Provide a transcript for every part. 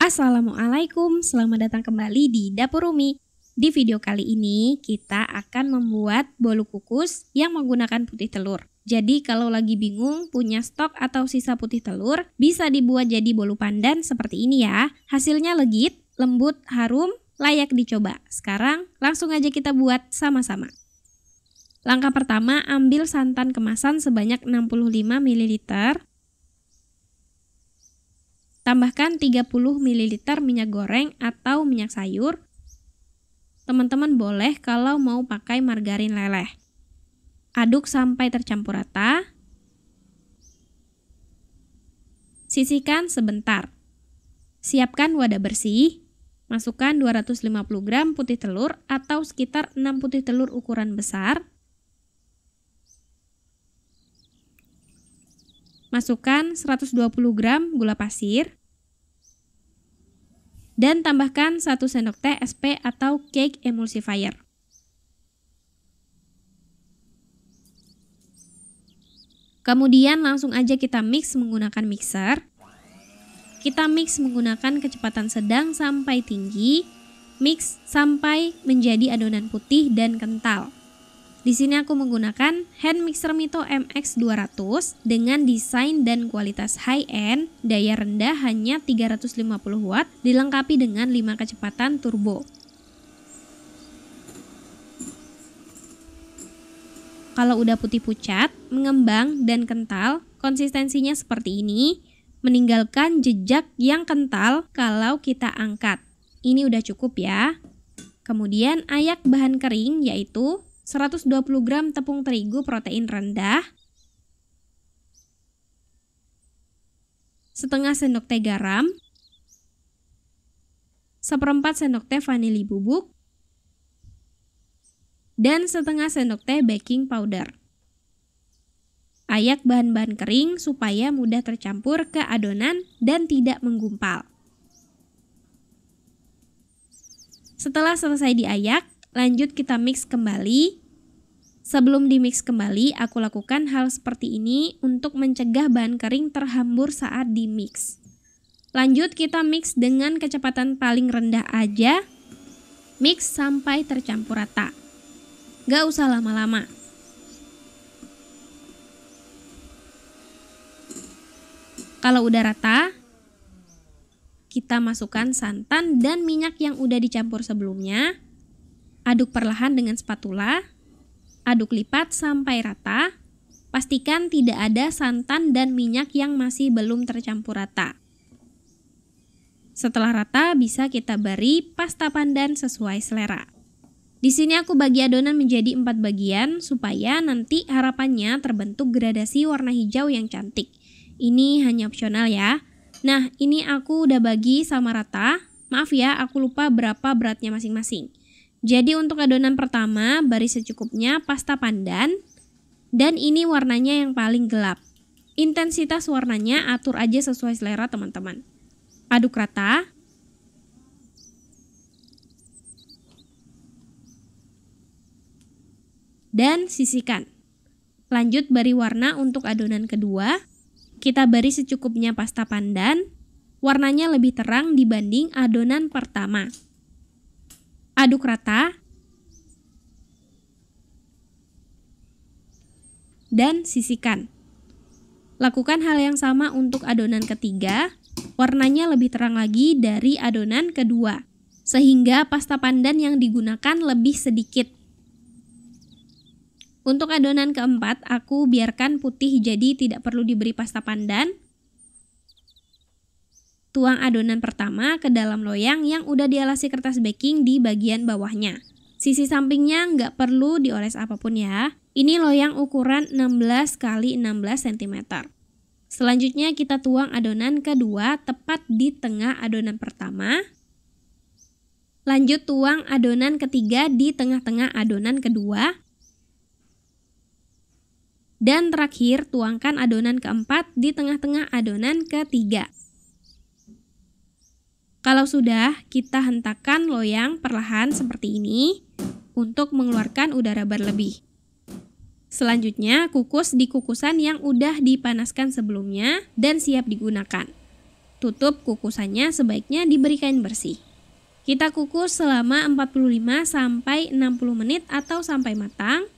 Assalamualaikum, selamat datang kembali di Dapur Umi. Di video kali ini kita akan membuat bolu kukus yang menggunakan putih telur. Jadi kalau lagi bingung punya stok atau sisa putih telur, bisa dibuat jadi bolu pandan seperti ini ya. Hasilnya legit, lembut, harum, layak dicoba. Sekarang langsung aja kita buat sama-sama. Langkah pertama, ambil santan kemasan sebanyak 65 ml. Tambahkan 30 ml minyak goreng atau minyak sayur. Teman-teman boleh kalau mau pakai margarin leleh. Aduk sampai tercampur rata. Sisihkan sebentar. Siapkan wadah bersih. Masukkan 250 gram putih telur atau sekitar 6 putih telur ukuran besar. Masukkan 120 gram gula pasir. Dan tambahkan 1 sendok teh SP atau cake emulsifier. Kemudian langsung aja kita mix menggunakan mixer. Kita mix menggunakan kecepatan sedang sampai tinggi. Mix sampai menjadi adonan putih dan kental. Di sini aku menggunakan hand mixer Mito MX200 dengan desain dan kualitas high-end, daya rendah hanya 350 watt, dilengkapi dengan 5 kecepatan turbo. Kalau udah putih pucat, mengembang dan kental, konsistensinya seperti ini, meninggalkan jejak yang kental kalau kita angkat. Ini udah cukup ya. Kemudian ayak bahan kering yaitu 120 gram tepung terigu protein rendah, setengah sendok teh garam, 1/4 sendok teh vanili bubuk, dan setengah sendok teh baking powder. Ayak bahan-bahan kering supaya mudah tercampur ke adonan dan tidak menggumpal. Setelah selesai diayak, lanjut kita mix kembali. Sebelum dimix kembali, aku lakukan hal seperti ini untuk mencegah bahan kering terhambur saat dimix. Lanjut kita mix dengan kecepatan paling rendah aja. Mix sampai tercampur rata. Gak usah lama-lama. Kalau udah rata, kita masukkan santan dan minyak yang udah dicampur sebelumnya. Aduk perlahan dengan spatula, aduk lipat sampai rata, pastikan tidak ada santan dan minyak yang masih belum tercampur rata. Setelah rata, bisa kita beri pasta pandan sesuai selera. Di sini aku bagi adonan menjadi 4 bagian supaya nanti harapannya terbentuk gradasi warna hijau yang cantik. Ini hanya opsional ya. Nah, ini aku udah bagi sama rata. Maaf ya, aku lupa berapa beratnya masing-masing. Jadi untuk adonan pertama, beri secukupnya pasta pandan, dan ini warnanya yang paling gelap. Intensitas warnanya atur aja sesuai selera teman-teman. Aduk rata. Dan sisihkan. Lanjut beri warna untuk adonan kedua. Kita beri secukupnya pasta pandan. Warnanya lebih terang dibanding adonan pertama. Aduk rata dan sisihkan. Lakukan hal yang sama untuk adonan ketiga, warnanya lebih terang lagi dari adonan kedua, sehingga pasta pandan yang digunakan lebih sedikit. Untuk adonan keempat, aku biarkan putih jadi tidak perlu diberi pasta pandan. Tuang adonan pertama ke dalam loyang yang udah dialasi kertas baking di bagian bawahnya. Sisi sampingnya nggak perlu dioles apapun ya. Ini loyang ukuran 16 x 16 cm. Selanjutnya kita tuang adonan kedua tepat di tengah adonan pertama. Lanjut tuang adonan ketiga di tengah-tengah adonan kedua. Dan terakhir tuangkan adonan keempat di tengah-tengah adonan ketiga. Kalau sudah, kita hentakkan loyang perlahan seperti ini untuk mengeluarkan udara berlebih. Selanjutnya, kukus di kukusan yang udah dipanaskan sebelumnya dan siap digunakan. Tutup kukusannya sebaiknya diberi kain bersih. Kita kukus selama 45-60 menit atau sampai matang.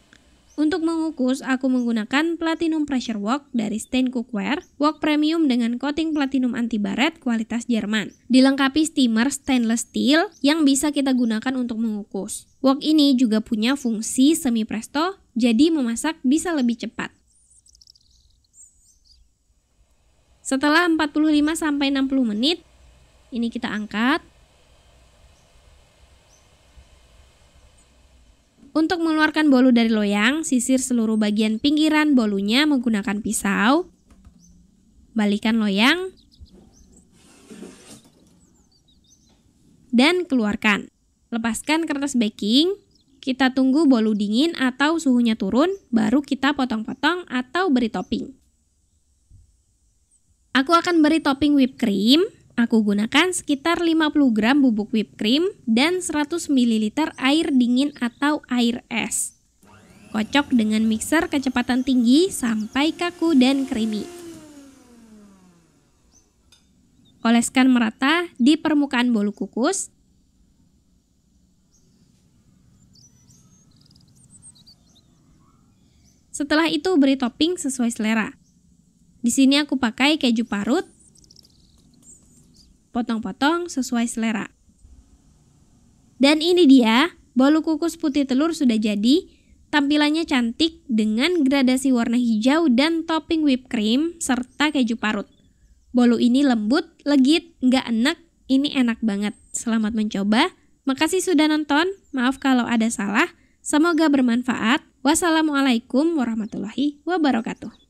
Untuk mengukus, aku menggunakan Platinum Pressure Wok dari Stain Cookware, wok premium dengan coating platinum anti-baret kualitas Jerman. Dilengkapi steamer stainless steel yang bisa kita gunakan untuk mengukus. Wok ini juga punya fungsi semi presto, jadi memasak bisa lebih cepat. Setelah 45-60 menit, ini kita angkat. Untuk mengeluarkan bolu dari loyang, sisir seluruh bagian pinggiran bolunya menggunakan pisau. Balikan loyang. Dan keluarkan. Lepaskan kertas baking. Kita tunggu bolu dingin atau suhunya turun, baru kita potong-potong atau beri topping. Aku akan beri topping whipped cream. Aku gunakan sekitar 50 gram bubuk whipped cream dan 100 ml air dingin atau air es. Kocok dengan mixer kecepatan tinggi sampai kaku dan creamy. Oleskan merata di permukaan bolu kukus. Setelah itu beri topping sesuai selera. Di sini aku pakai keju parut. Potong-potong sesuai selera. Dan ini dia, bolu kukus putih telur sudah jadi. Tampilannya cantik dengan gradasi warna hijau dan topping whipped cream serta keju parut. Bolu ini lembut, legit, nggak enek, ini enak banget. Selamat mencoba. Makasih sudah nonton. Maaf kalau ada salah. Semoga bermanfaat. Wassalamualaikum warahmatullahi wabarakatuh.